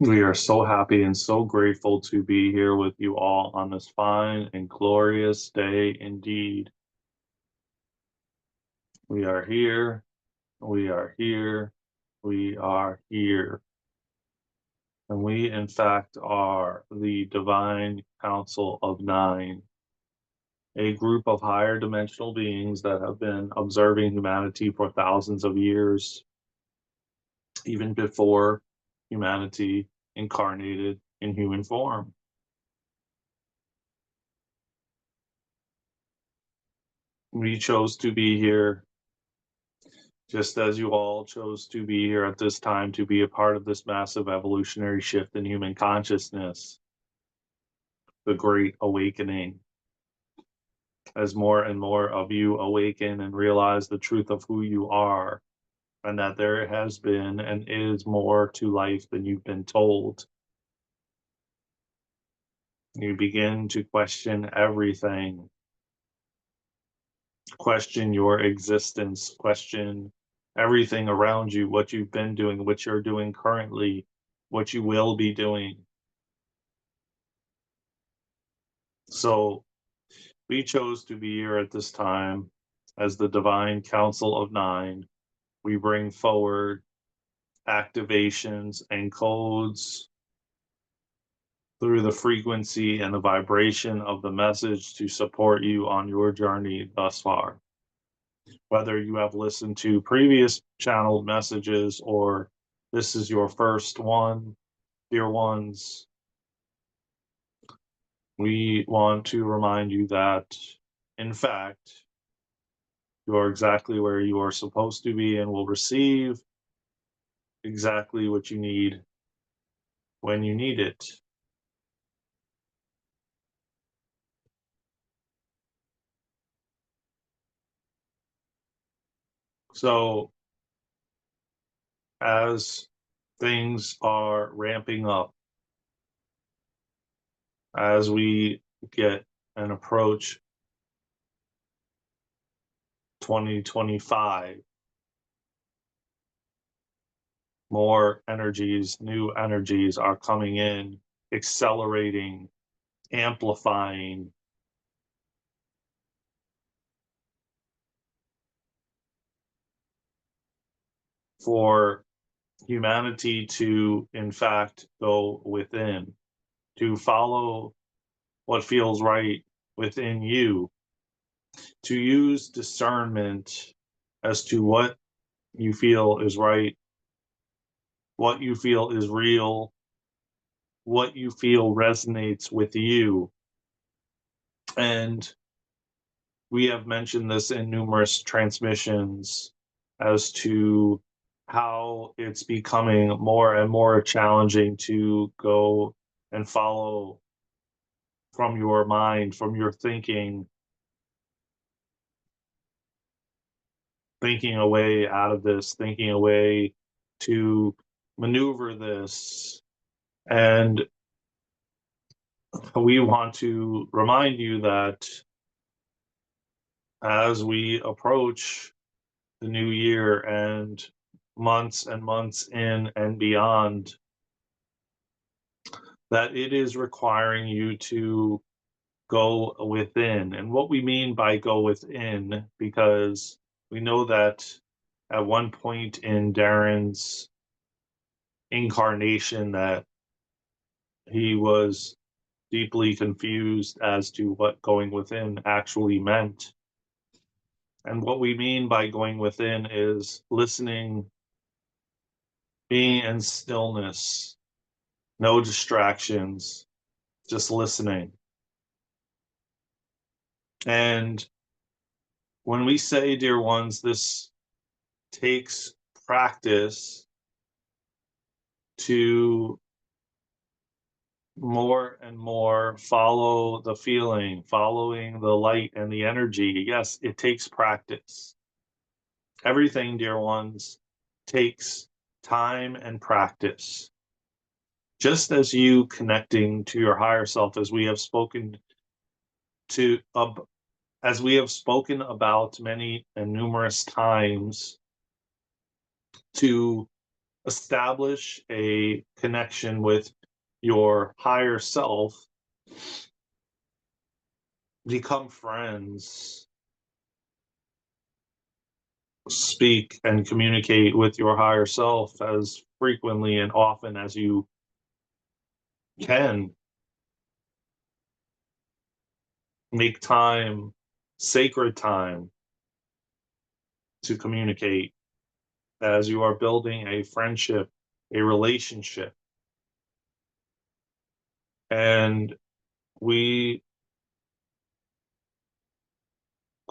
We are so happy and so grateful to be here with you all on this fine and glorious day indeed. We are here, we are here, we are here. And we, in fact, are the Divine Council of Nine, a group of higher dimensional beings that have been observing humanity for thousands of years, even before humanity incarnated in human form. We chose to be here just as you all chose to be here at this time to be a part of this massive evolutionary shift in human consciousness, the Great Awakening. As more and more of you awaken and realize the truth of who you are, and that there has been and is more to life than you've been told, you begin to question everything, question your existence, question everything around you, what you've been doing, what you're doing currently, what you will be doing. So we chose to be here at this time as the Divine Council of Nine. We bring forward activations and codes through the frequency and the vibration of the message to support you on your journey thus far. Whether you have listened to previous channeled messages or this is your first one, dear ones, we want to remind you that, in fact, you are exactly where you are supposed to be and will receive exactly what you need when you need it. So, as things are ramping up, as we get and approach 2025, more energies, new energies are coming in, accelerating, amplifying. For humanity to, in fact, go within, to follow what feels right within you, to use discernment as to what you feel is right, what you feel is real, what you feel resonates with you. And we have mentioned this in numerous transmissions as to how it's becoming more and more challenging to go and follow from your mind, from your thinking a way out of this, thinking a way to maneuver this. And we want to remind you that as we approach the new year and months in and beyond, that it is requiring you to go within. And what we mean by go within, because we know that at one point in Daren's incarnation that he was deeply confused as to what going within actually meant. And what we mean by going within is listening, being in stillness, no distractions, just listening. And when we say, dear ones, this takes practice to more and more follow the feeling, following the light and the energy. Yes, it takes practice. Everything, dear ones, takes time and practice. Just as you connecting to your higher self, as we have spoken to, as we have spoken about many and numerous times, to establish a connection with your higher self, become friends, speak and communicate with your higher self as frequently and often as you can. Make time, sacred time, to communicate as you are building a friendship, a relationship. And we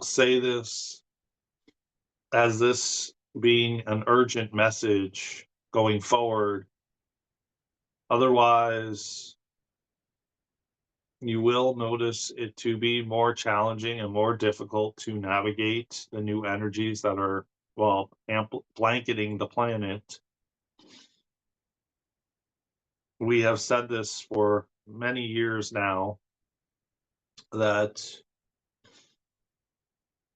say this as this being an urgent message going forward. Otherwise, you will notice it to be more challenging and more difficult to navigate the new energies that are, well, blanketing the planet. We have said this for many years now, that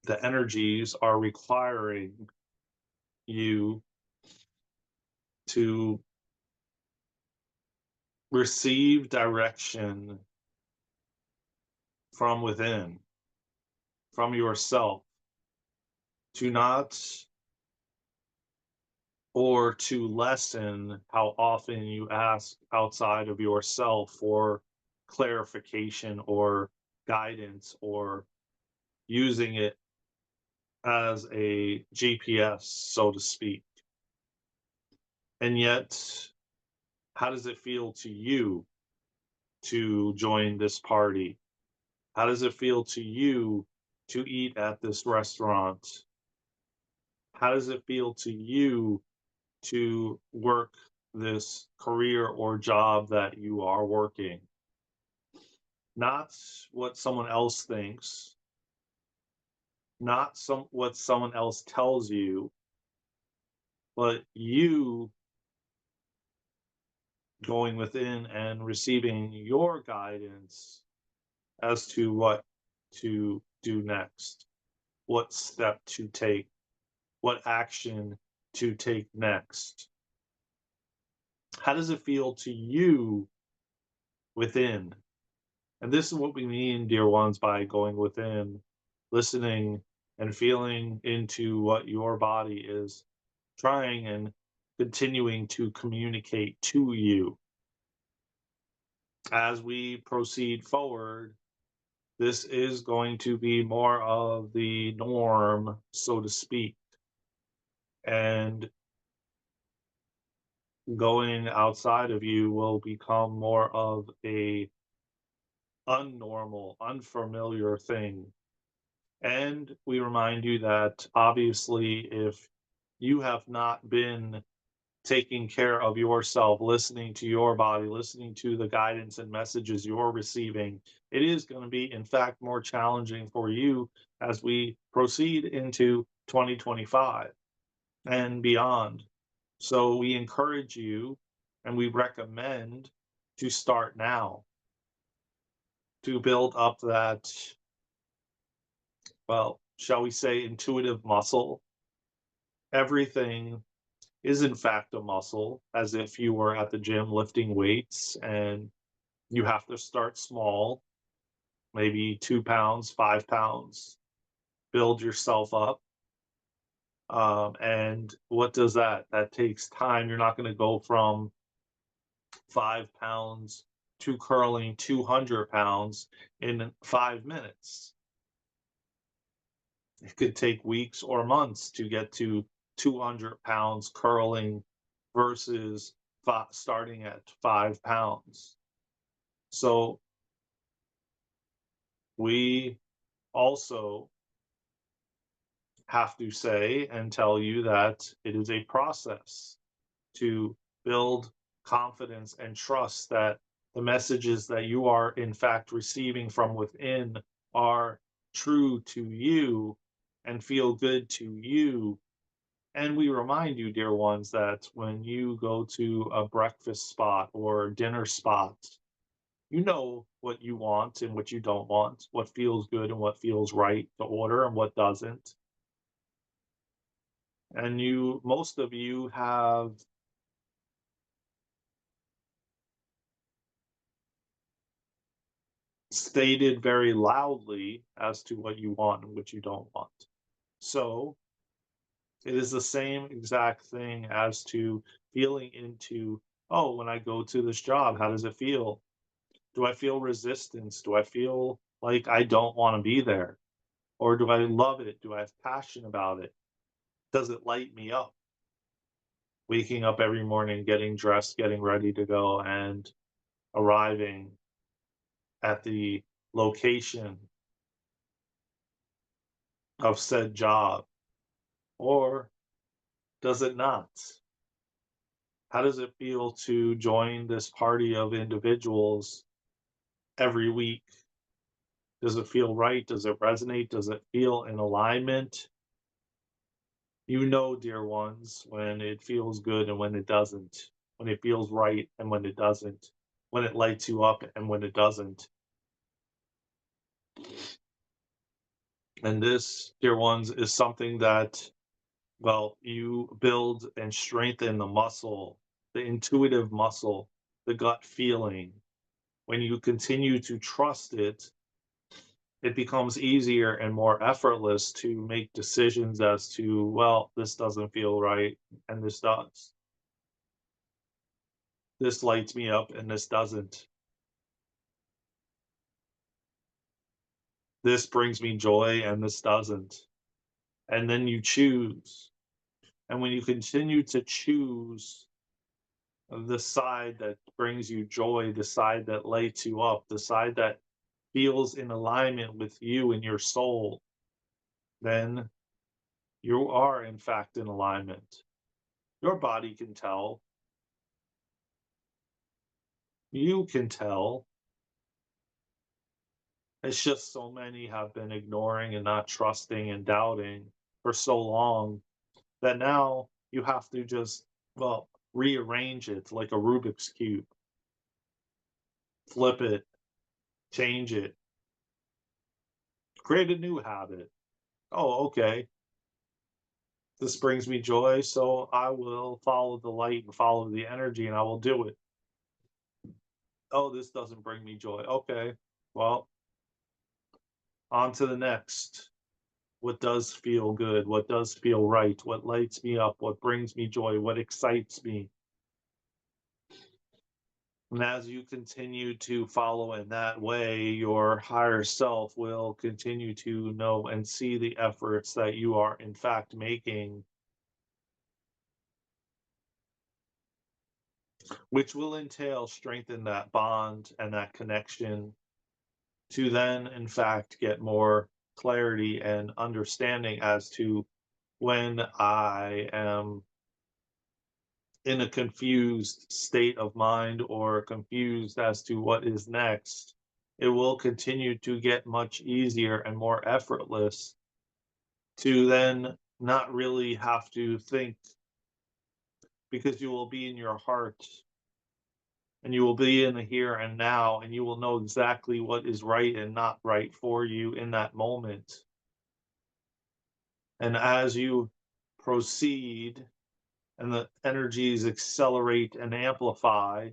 the energies are requiring you to receive direction from within, from yourself, to not, or to lessen how often you ask outside of yourself for clarification or guidance, or using it as a GPS, so to speak. And yet, how does it feel to you to join this party? How does it feel to you to eat at this restaurant? How does it feel to you to work this career or job that you are working? Not what someone else thinks, not what someone else tells you, but you going within and receiving your guidance as to what to do next, what step to take, what action to take next. How does it feel to you within? And this is what we mean, dear ones, by going within, listening and feeling into what your body is trying and continuing to communicate to you. As we proceed forward, this is going to be more of the norm, so to speak. And going outside of you will become more of a unnormal, unfamiliar thing. And we remind you that obviously, if you have not been taking care of yourself, listening to your body, listening to the guidance and messages you're receiving, it is going to be, in fact, more challenging for you as we proceed into 2025 and beyond. So we encourage you and we recommend to start now, to build up that, well, shall we say, intuitive muscle. Everything is, in fact, a muscle, as if you were at the gym lifting weights, and you have to start small, maybe 2 pounds, 5 pounds, build yourself up. And what does that? That takes time. You're not going to go from 5 pounds to curling 200 pounds in 5 minutes. It could take weeks or months to get to 200 pounds curling versus starting at 5 pounds. So we also have to say and tell you that it is a process to build confidence and trust that the messages that you are in fact receiving from within are true to you and feel good to you. And we remind you, dear ones, that when you go to a breakfast spot or dinner spot, you know what you want and what you don't want, what feels good and what feels right to order and what doesn't. And most of you have stated very loudly as to what you want and what you don't want. So it is the same exact thing as to feeling into, oh, when I go to this job, how does it feel? Do I feel resistance? Do I feel like I don't want to be there? Or do I love it? Do I have passion about it? Does it light me up? Waking up every morning, getting dressed, getting ready to go, and arriving at the location of said job? Or does it not? How does it feel to join this party of individuals every week? Does it feel right? Does it resonate? Does it feel in alignment? You know, dear ones, when it feels good and when it doesn't, when it feels right and when it doesn't, when it lights you up and when it doesn't. And this, dear ones, is something that, well, you build and strengthen the muscle, the intuitive muscle, the gut feeling. When you continue to trust it, it becomes easier and more effortless to make decisions as to, well, this doesn't feel right and this does. This lights me up and this doesn't. This brings me joy and this doesn't. And then you choose. And when you continue to choose the side that brings you joy, the side that lights you up, the side that feels in alignment with you and your soul, then you are in fact in alignment. Your body can tell. You can tell. It's just so many have been ignoring and not trusting and doubting for so long that now you have to just, well, rearrange it like a Rubik's Cube, flip it, change it, create a new habit. Oh, okay. This brings me joy, so I will follow the light and follow the energy and I will do it. Oh, this doesn't bring me joy. Okay. Well, on to the next. What does feel good? What does feel right? What lights me up? What brings me joy? What excites me? And as you continue to follow in that way, your higher self will continue to know and see the efforts that you are, in fact, making, which will entail strengthen that bond and that connection to then, in fact, get more clarity and understanding as to when I am in a confused state of mind or confused as to what is next, it will continue to get much easier and more effortless to then not really have to think, because you will be in your heart and you will be in the here and now and you will know exactly what is right and not right for you in that moment. And as you proceed and the energies accelerate and amplify,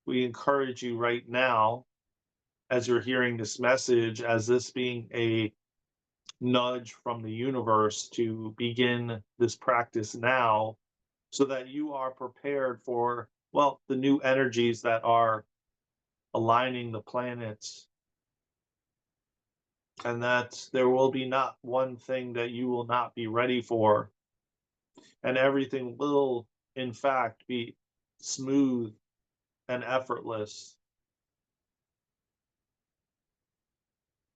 we encourage you right now, as you're hearing this message, as this being a nudge from the universe to begin this practice now, so that you are prepared for, well, the new energies that are aligning the planets, and that there will be not one thing that you will not be ready for, and everything will, in fact, be smooth and effortless,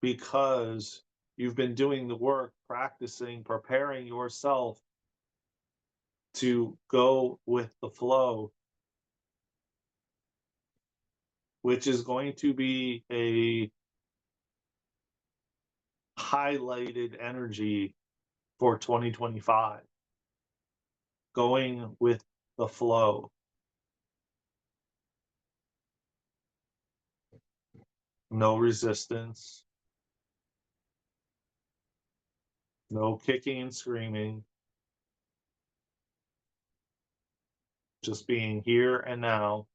because you've been doing the work, practicing, preparing yourself to go with the flow, which is going to be a highlighted energy for 2025. Going with the flow. No resistance, no kicking and screaming, just being here and now,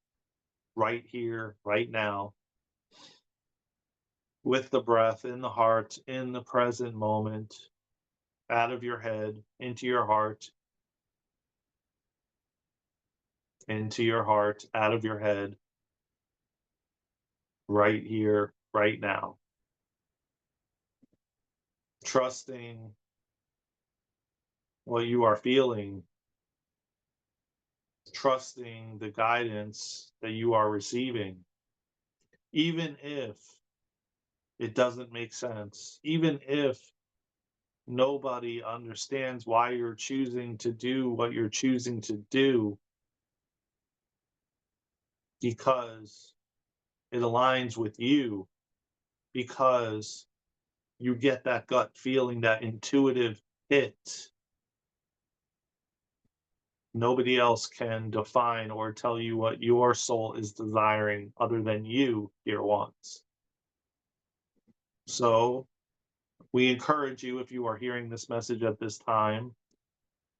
right here, right now, with the breath in the heart, in the present moment, out of your head, into your heart, out of your head, right here, right now. Trusting what you are feeling, trusting the guidance that you are receiving, even if it doesn't make sense, even if nobody understands why you're choosing to do what you're choosing to do, because it aligns with you, because you get that gut feeling, that intuitive hit. Nobody else can define or tell you what your soul is desiring other than you, dear ones. So we encourage you, if you are hearing this message at this time,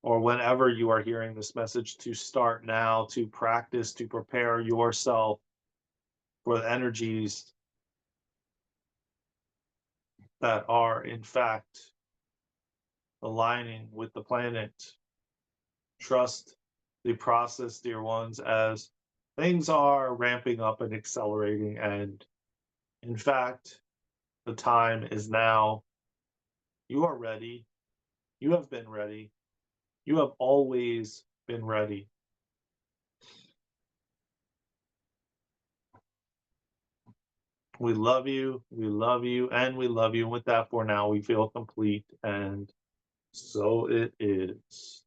or whenever you are hearing this message, to start now, to practice, to prepare yourself for the energies that are, in fact, aligning with the planet. Trust the process, dear ones, as things are ramping up and accelerating. And in fact, the time is now. You are ready. You have been ready. You have always been ready. We love you, and we love you. And with that, for now, we feel complete, and so it is.